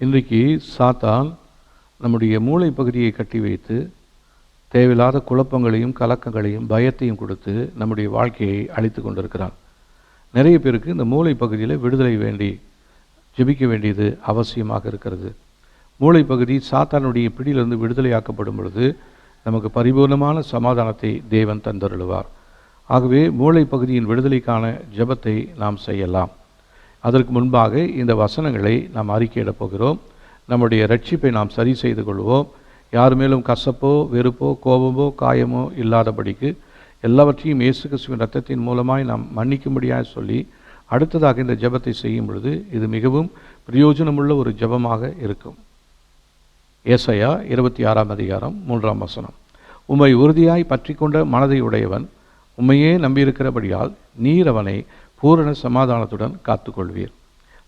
இன்றைக்கு சாத்தான் நம்முடைய மூளை பகுதியை கட்டி வைத்து தேவையில்லாத குழப்பங்களையும் கலக்கங்களையும் பயத்தையும் கொடுத்து நம்முடைய வாழ்க்கையை அழித்து கொண்டிருக்கிறான். நிறைய பேருக்கு இந்த மூளை பகுதியில் விடுதலை வேண்டி ஜெபிக்க வேண்டியது அவசியமாக இருக்கிறது. மூளை பகுதி சாத்தானுடைய பிடியிலிருந்து விடுதலையாக்கப்படும் பொழுது நமக்கு பரிபூர்ணமான சமாதானத்தை தேவன் தந்தருளுவார். ஆகவே மூளை பகுதியின் விடுதலைக்கான ஜெபத்தை நாம் செய்யலாம். அதற்கு முன்பாக இந்த வசனங்களை நாம் அறிக்கையிடப் போகிறோம். நம்முடைய ரட்சிப்பை நாம் சரி செய்து கொள்வோம். யார் மேலும் கசப்போ வெறுப்போ கோபமோ காயமோ இல்லாதபடிக்கு எல்லாவற்றையும் இயேசு கிறிஸ்துவின் இரத்தத்தின் மூலமாய் நாம் மன்னிக்கும்படியாக சொல்லி அடுத்ததாக இந்த ஜெபத்தை செய்யும் பொழுது இது மிகவும் பிரயோஜனமுள்ள ஒரு ஜெபமாக இருக்கும். ஏசாயா 26 அதிகாரம் 3 வசனம். உம்மை உறுதியாய் பற்றி கொண்ட மனதை உடையவன் உம்மையே நம்பியிருக்கிறபடியால் நீர் அவனை பூரண சமாதானத்துடன் காத்துக்கொள்வீர்.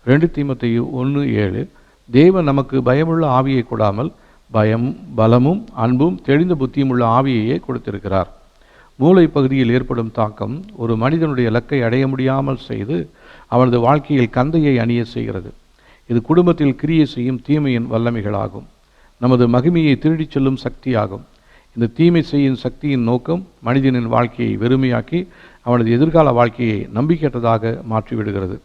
2 தீமோத்தேயு 1:7. தேவன் நமக்கு பயமுள்ள ஆவியை கொடாமல் பயம் பலமும் அன்பும் தெளிந்த புத்தியும் உள்ள ஆவியையே கொடுத்திருக்கிறார். மூளை பகுதியில் ஏற்படும் தாக்கம் ஒரு மனிதனுடைய இலக்கை அடைய முடியாமல் செய்து அவனது வாழ்க்கையில் கந்தையை அணிய செய்கிறது. இது குடும்பத்தில் கிரியை செய்யும் தீமையின் வல்லமைகளாகும். நமது மகிமையை திருடிச் செல்லும் சக்தியாகும். இந்த தீமை செய்யும் சக்தியின் நோக்கம் மனிதனின் வாழ்க்கையை வெறுமையாக்கி அவனது எதிர்கால வாழ்க்கையை நம்பிக்கையற்றதாக மாற்றிவிடுகிறது.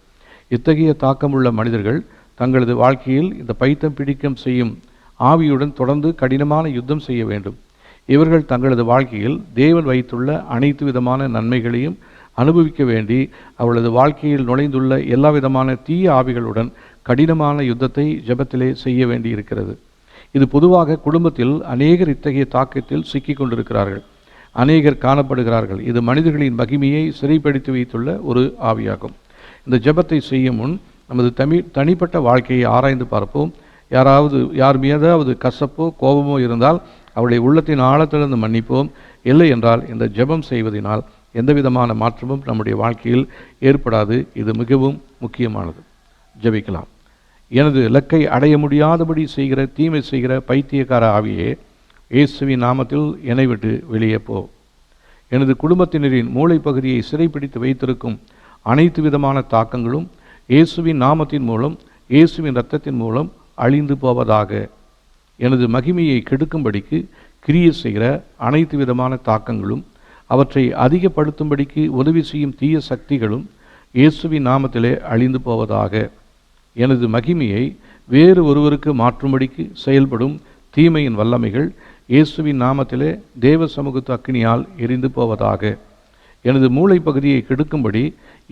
இத்தகைய தாக்கமுள்ள மனிதர்கள் தங்களது வாழ்க்கையில் இந்த பைத்தம் பிடிக்கம் செய்யும் ஆவியுடன் தொடர்ந்து கடினமான யுத்தம் செய்ய வேண்டும். இவர்கள் தங்களது வாழ்க்கையில் தேவன் வைத்துள்ள அனைத்து விதமான நன்மைகளையும் அனுபவிக்க வேண்டி அவளது வாழ்க்கையில் நுழைந்துள்ள எல்லா விதமான தீய ஆவிகளுடன் கடினமான யுத்தத்தை ஜெபத்திலே செய்ய வேண்டி இருக்கிறது. இது பொதுவாக குடும்பத்தில் அநேகர் இத்தகைய தாக்கத்தில் சிக்கி கொண்டிருக்கிறார்கள். அநேகர் காணப்படுகிறார்கள். இது மனிதர்களின் மகிமையை சிறைப்படுத்தி வைத்துள்ள ஒரு ஆவியாகும். இந்த ஜெபத்தை செய்யும் முன் நமது தனிப்பட்ட வாழ்க்கையை ஆராய்ந்து பார்ப்போம். யார் மீதாவது கசப்போ கோபமோ இருந்தால் அவளை உள்ளத்தின் ஆழத்திலிருந்து மன்னிப்போம். இல்லை என்றால் இந்த ஜெபம் செய்வதனால் எந்த விதமான மாற்றமும் நம்முடைய வாழ்க்கையில் ஏற்படாது. இது மிகவும் முக்கியமானது. ஜெபிக்கலாம். எனது இலக்கை அடைய முடியாதபடி செய்கிற தீமை செய்கிற பைத்தியக்கார ஆவியே, இயேசுவின் நாமத்தில் என்னை விட்டு வெளியே போ. எனது குடும்பத்தினரின் மூளை பகுதியை சிறைப்பிடித்து வைத்திருக்கும் அனைத்து விதமான தாக்கங்களும் இயேசுவின் நாமத்தின் மூலம் இயேசுவின் இரத்தத்தின் மூலம் அழிந்து போவதாக. எனது மகிமையை கெடுக்கும்படிக்கு கிரியை செய்கிற அனைத்து விதமான தாக்கங்களும் அவற்றை அதிகப்படுத்தும்படிக்கு உதவி செய்யும் தீய சக்திகளும் இயேசுவின் நாமத்திலே அழிந்து போவதாக. எனது மகிமையை வேறு ஒருவருக்கு மாற்றும்படிக்கு செயல்படும் தீமையின் வல்லமைகள் இயேசுவின் நாமத்திலே தேவ சமூகத்து அக்கினியால் எரிந்து போவதாக. எனது மூளை பகுதியை கெடுக்கும்படி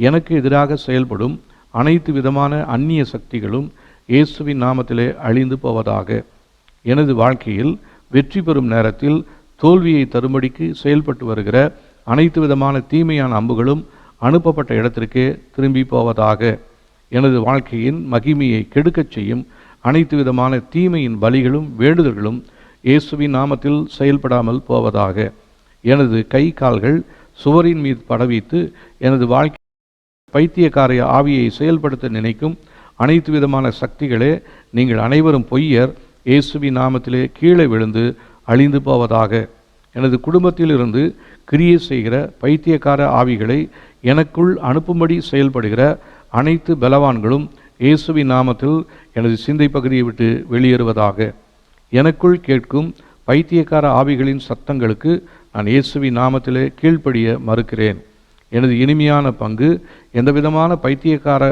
எனக்கு எதிராக செயல்படும் அனைத்து விதமான அந்நிய சக்திகளும் இயேசுவின் நாமத்திலே அழிந்து போவதாக. எனது வாழ்க்கையில் வெற்றி பெறும் நேரத்தில் தோல்வியை தரும்படிக்கு செயல்பட்டு வருகிற அனைத்து விதமான தீமையான அம்புகளும் அனுப்பப்பட்ட இடத்திற்கே திரும்பி போவதாக. எனது வாழ்க்கையின் மகிமையை கெடுக்கச் செய்யும் அனைத்து விதமான தீமையின் பலிகளும் வேண்டுதல்களும் இயேசுவின் நாமத்தில் செயல்படாமல் போவதாக. எனது கை கால்கள் சுவரின் மீது படவித்து எனது வாழ்க்கை பைத்தியக்கார ஆவியை செயல்படுத்த நினைக்கும் அனைத்து விதமான சக்திகளே, நீங்கள் அனைவரும் பொய்யர், இயேசுவின் நாமத்திலே கீழே விழுந்து அழிந்து போவதாக. எனது குடும்பத்திலிருந்து கிரியை செய்கிற பைத்தியக்கார ஆவிகளை எனக்குள் அனுப்பும்படி செயல்படுகிற அனைத்து பலவான்களும் இயேசுவின் நாமத்தில் எனது சிந்தை பகுதியை விட்டு வெளியேறுவதாக. எனக்குள் கேட்கும் பைத்தியக்கார ஆவிகளின் சத்தங்களுக்கு நான் இயேசுவின் நாமத்திலே கீழ்ப்படிய மறுக்கிறேன். எனது இனிமையான பங்கு எந்தவிதமான பைத்தியக்கார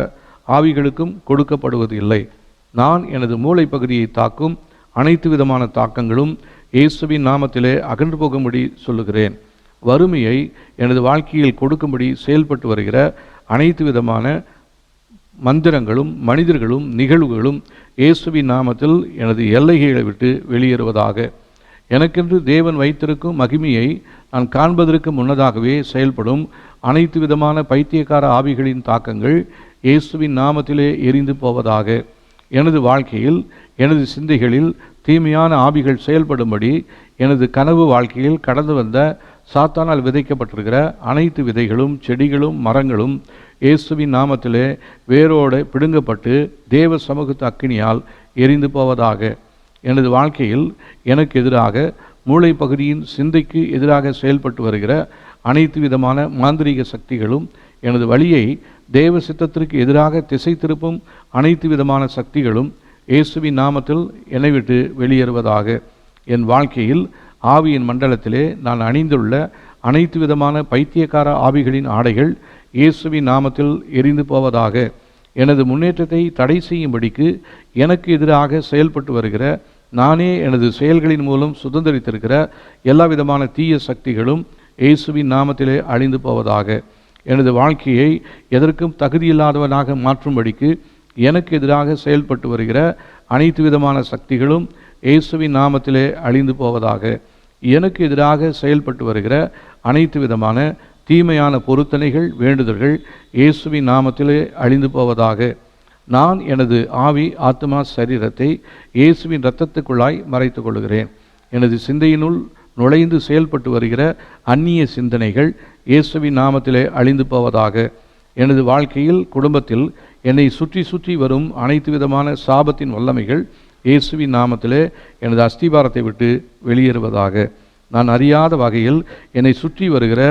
ஆவிகளுக்கும் கொடுக்கப்படுவது இல்லை. நான் எனது மூளை பகுதியை தாக்கும் அனைத்து விதமான தாக்கங்களும் இயேசுவின் நாமத்திலே அகன்று போகும்படி சொல்லுகிறேன். வறுமையை எனது வாழ்க்கையில் கொடுக்கும்படி செயல்பட்டு வருகிற அனைத்து விதமான மந்திரங்களும் மனிதர்களும் நிகழ்வுகளும் இயேசுவின் நாமத்தில் எனது எல்லைகளை விட்டு வெளியேறுவதாக. எனக்கென்று தேவன் வைத்திருக்கும் மகிமையை நான் காண்பதற்கு முன்னதாகவே செயல்படும் அனைத்து விதமான பைத்தியக்கார ஆவிகளின் தாக்கங்கள் இயேசுவின் நாமத்திலே எரிந்து போவதாக. எனது வாழ்க்கையில் எனது சிந்தைகளில் தீமையான ஆவிகள் செயல்படும்படி எனது கனவு வாழ்க்கையில் கடந்து வந்த சாத்தானால் விதைக்கப்பட்டிருக்கிற அனைத்து விதைகளும் செடிகளும் மரங்களும் இயேசுவின் நாமத்திலே வேரோடு பிடுங்கப்பட்டு தேவ சமூகத்து அக்கினியால் எரிந்து போவதாக. எனது வாழ்க்கையில் எனக்கு எதிராக மூளை பகுதியின் சிந்தைக்கு எதிராக செயல்பட்டு வருகிற அனைத்து விதமான மாந்திரீக சக்திகளும் எனது வழியை தேவ சித்தத்திற்கு எதிராக திசை திருப்பும் அனைத்து விதமான சக்திகளும் இயேசுவின் நாமத்தில் என்னை விட்டு வெளியேறுவதாக. என் வாழ்க்கையில் ஆவியின் மண்டலத்திலே நான் அணிந்துள்ள அனைத்து விதமான பைத்தியக்கார ஆவிகளின் ஆடைகள் இயேசுவின் நாமத்தில் எரிந்து போவதாக. எனது முன்னேற்றத்தை தடை செய்யும்படிக்கு எனக்கு எதிராக செயல்பட்டு வருகிற, நானே எனது செயல்களின் மூலம் சுதந்திரித்திருக்கிற எல்லா விதமான தீய சக்திகளும் இயேசுவின் நாமத்திலே அழிந்து போவதாக. எனது வாழ்க்கையை எதற்கும் தகுதியில்லாதவனாக மாற்றும்படிக்கு எனக்கு எதிராக செயல்பட்டு வருகிற அனைத்து விதமான சக்திகளும் இயேசுவின் நாமத்திலே அழிந்து போவதாக. எனக்கு எதிராக செயல்பட்டு வருகிற அனைத்து விதமான தீமையான பொருத்தனைகள், வேண்டுதல்கள் இயேசுவின் நாமத்திலே அழிந்து போவதாக. நான் எனது ஆவி, ஆத்மா, சரீரத்தை இயேசுவின் இரத்தத்துக்குள்ளாய் மறைத்து கொள்கிறேன். எனது சிந்தையினுள் நுழைந்து செயல்பட்டு வருகிற அந்நிய சிந்தனைகள் இயேசுவின் நாமத்திலே அழிந்து போவதாக. எனது வாழ்க்கையில், குடும்பத்தில் என்னை சுற்றி சுற்றி வரும் அனைத்து விதமான சாபத்தின் வல்லமைகள் இயேசுவின் நாமத்திலே எனது அஸ்திபாரத்தை விட்டு வெளியேறுவதாக. நான் அறியாத வகையில் என்னை சுற்றி வருகிற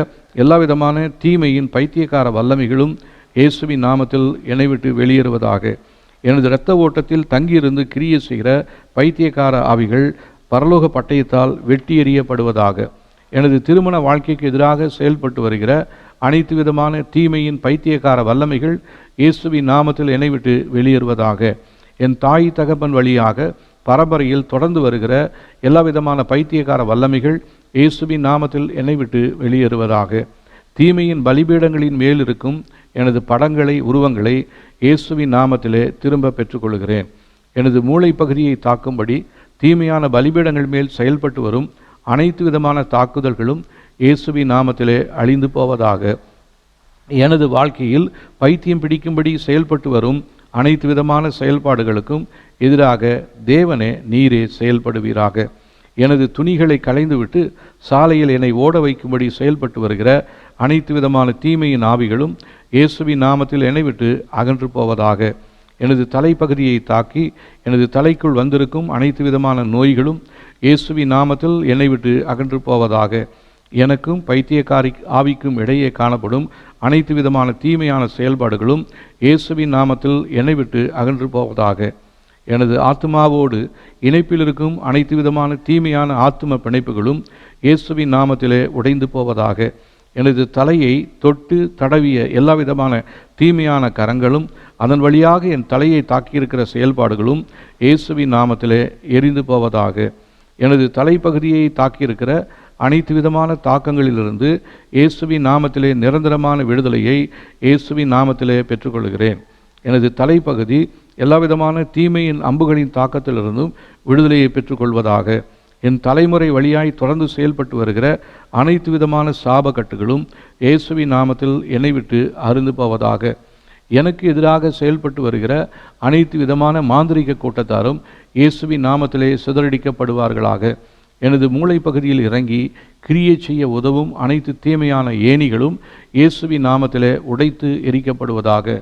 எல்லா விதமான தீமையின் பைத்தியக்கார வல்லமைகளும் இயேசுவின் நாமத்தில் என்னை விட்டு வெளியேறுவதாக. எனது இரத்த ஓட்டத்தில் தங்கியிருந்து கிரியை செய்கிற பைத்தியக்கார ஆவிகள் பரலோக பட்டயத்தால் வெட்டி எறியப்படுவதாக. எனது திருமண வாழ்க்கைக்கு எதிராக செயல்பட்டு வருகிற அனைத்து விதமான தீமையின் பைத்தியக்கார வல்லமைகள் இயேசுவின் நாமத்தில் என்னை விட்டு வெளியேறுவதாக. என் தாய் தகப்பன் வழியாக பரம்பரையில் தொடர்ந்து வருகிற எல்லா விதமான பைத்தியக்கார வல்லமைகள் இயேசுவின் நாமத்தில் என்னை விட்டு வெளியேறுவதாக. தீமையின் பலிபீடங்களின் மேல் இருக்கும் எனது படங்களை, உருவங்களை இயேசுவின் நாமத்திலே திரும்ப பெற்றுக்கொள்கிறேன். எனது மூளை பகுதியை தாக்கும்படி தீமையான பலிபீடங்கள் மேல் செயல்பட்டு வரும் அனைத்து விதமான தாக்குதல்களும் இயேசுவின் நாமத்திலே அழிந்து போவதாக. எனது வாழ்க்கையில் பைத்தியம் பிடிக்கும்படி செயல்பட்டு வரும் அனைத்து விதமான செயல்பாடுகளுக்கும் எதிராக தேவனே நீரே செயல்படுவீராக. எனது துணிகளை களைந்துவிட்டு சாலையில் என்னை ஓட வைக்கும்படி செயல்பட்டு வருகிற அனைத்து விதமான தீமையின் ஆவிகளும் இயேசுவின் நாமத்தில் என்னை விட்டு அகன்று போவதாக. எனது தலைப்பகுதியை தாக்கி எனது தலைக்குள் வந்திருக்கும் அனைத்து விதமான நோய்களும் இயேசுவின் நாமத்தில் என்னை விட்டு அகன்று போவதாக. எனக்கும் பைத்தியக்காரி ஆவிக்கும் இடையே காணப்படும் அனைத்து விதமான தீமையான செயல்பாடுகளும் இயேசுவின் நாமத்தில் என்னை விட்டு அகன்று போவதாக. எனது ஆத்மாவோடு இணைப்பில் இருக்கும் அனைத்து விதமான தீமையான ஆத்ம பிணைப்புகளும் இயேசுவின் நாமத்திலே உடைந்து போவதாக. எனது தலையை தொட்டு தடவிய எல்லா விதமான தீமையான கரங்களும் அதன் வழியாக என் தலையை தாக்கியிருக்கிற செயல்பாடுகளும் இயேசுவின் நாமத்திலே எரிந்து போவதாக. எனது தலைப்பகுதியை தாக்கியிருக்கிற அனைத்து விதமான தாக்கங்களிலிருந்து இயேசுவின் நாமத்திலே நிரந்தரமான விடுதலையை இயேசுவின் நாமத்திலே பெற்றுக்கொள்கிறேன். எனது தலைப்பகுதி எல்லா விதமான தீமையின் அம்புகளின் தாக்கத்திலிருந்தும் விடுதலையை பெற்றுக்கொள்வதாக. என் தலைமுறை வழியாய் தொடர்ந்து செயல்பட்டு வருகிற அனைத்து விதமான சாபக்கட்டுகளும் இயேசுவின் நாமத்தில் என்னை விட்டு அருந்து போவதாக. எனக்கு எதிராக செயல்பட்டு வருகிற அனைத்து விதமான மாந்திரிக கூட்டத்தாரும் இயேசுவின் நாமத்திலே சிதறடிக்கப்படுவார்களாக. எனது மூளை பகுதியில் இறங்கி கிரியை செய்ய உதவும் அனைத்து தீமையான ஏணிகளும் இயேசுவின் நாமத்திலே உடைத்து எரிக்கப்படுவதாக.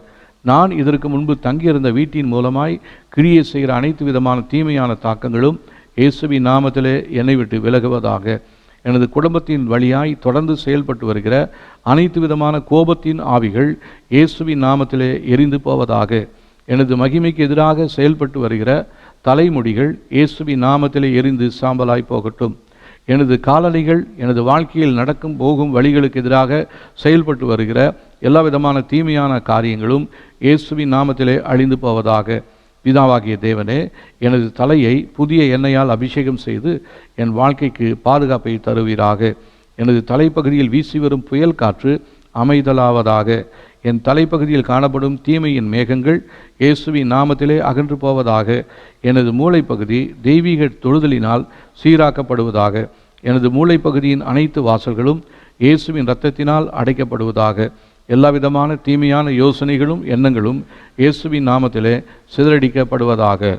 நான் இதற்கு முன்பு தங்கியிருந்த வீட்டின் மூலமாய் கிரியை செய்கிற அனைத்து விதமான தீமையான தாக்கங்களும் இயேசுவின் நாமத்திலே என்னை விட்டு விலகுவதாக. எனது குடும்பத்தின் வழியாய் தொடர்ந்து செயல்பட்டு வருகிற அனைத்து விதமான கோபத்தின் ஆவிகள் இயேசுவின் நாமத்திலே எரிந்து போவதாக. எனது மகிமைக்கு எதிராக செயல்பட்டு வருகிற தலைமுடிகள் இயேசுவின் நாமத்திலே எரிந்து சாம்பலாய் போகட்டும். எனது காலணிகள் எனது வாழ்க்கையில் நடக்கும் போகும் வழிகளுக்கு எதிராக செயல்பட்டு வருகிற எல்லா விதமான தீமையான காரியங்களும் இயேசுவின் நாமத்திலே அழிந்து போவதாக. பிதாவாகிய தேவனே, எனது தலையை புதிய எண்ணெயால் அபிஷேகம் செய்து என் வாழ்க்கைக்கு பாதுகாப்பை தருவீராக. எனது தலைப்பகுதியில் வீசி வரும் புயல் காற்று அமைதலாவதாக. என் தலைப்பகுதியில் காணப்படும் தீமையின் மேகங்கள் இயேசுவின் நாமத்திலே அகன்று போவதாக. எனது மூளைப்பகுதி தெய்வீக தொழுதலினால் சீராக்கப்படுவதாக. எனது மூளைப்பகுதியின் அனைத்து வாசல்களும் இயேசுவின் இரத்தத்தினால் அடைக்கப்படுவதாக. எல்லா விதமான தீமையான யோசனைகளும் எண்ணங்களும் இயேசுவின் நாமத்திலே சிதறடிக்கப்படுவதாக.